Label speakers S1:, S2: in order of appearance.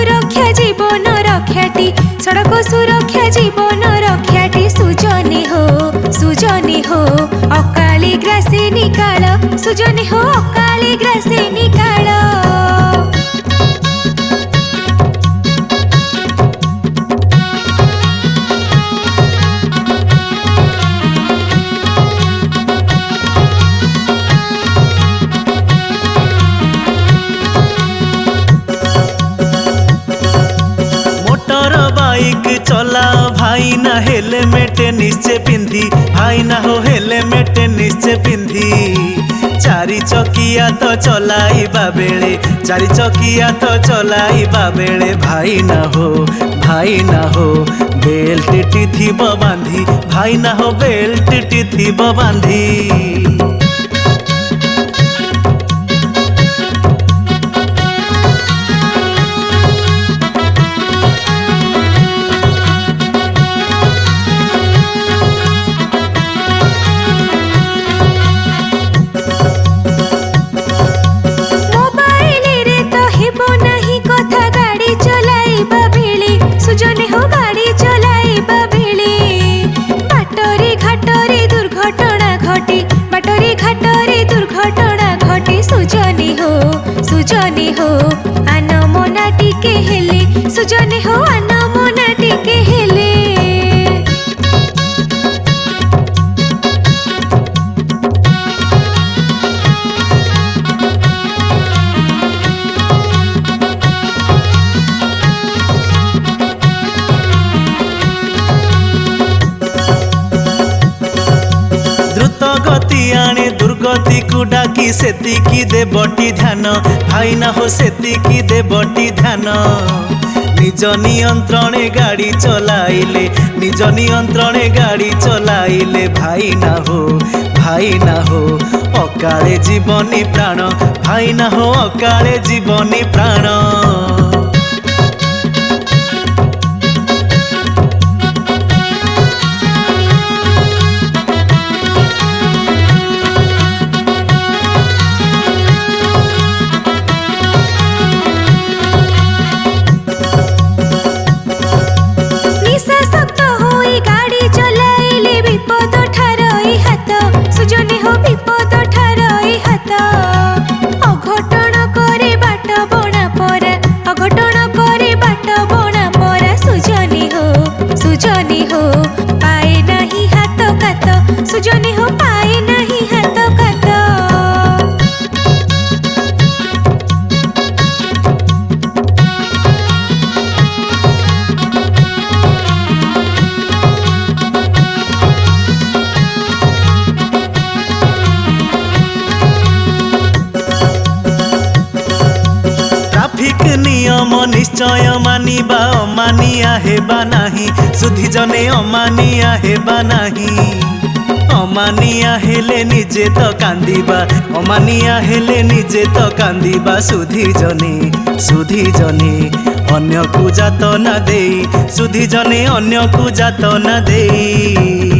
S1: सुरक्षा जीवन रक्षाटी सड़क सुरक्षा जीवन रक्षाटी सुजनी हो अकाली ग्रासे निकाल सुजनी हो अकाली ग्रासे निकाल
S2: बाइक चलाओ भाई ना हेलमेट निश्चय पिंधी भाई ना हो हेलमेट निश्चय पिंधी चारि चकिया तो चलाइबा बेले चारि चकिया तो चलाइबा बेले भाई ना हो बेल्ट टी थिब बांधी भाई ना हो बेल्ट टी थिब बांधी
S1: सुजनी हो गाड़ी चलाइबा बेले बाटरी घाटरे दुर्घटना घटी बाटरी घाटरे दुर्घटना घटी सुजनी हो आन मना टिके हेले सुजनी हो आन मना टिके हेले
S2: गति आने दुर्गति को डाकी सेतिकी दे बटी ध्यान भाई ना हो सेतिकी दे बटी ध्यान निज नियंत्रणे गाड़ी चलाइले भाई ना हो अकाले जीवनी प्राण भाई ना हो अकाले जीवनी प्राण
S1: सुजनी हो विपद ठारई हाथ अघटन करे बाट बणा परा अघटन करे बाट बणा परा सुजनी हो पाए नहीं हाथ कात सुजनी हो पाए नहीं हाथ कात
S2: नियम निश्चय मानिबा अमानिया हेबा नाही सुधी जने अमानिया हेबा नाही अमानिया हेले निजे तो कांदिबा अमानिया हेले निजे तो कांदिबा सुधी जने अन्य को जात ना देई सुधी जने अन्य को जात ना देई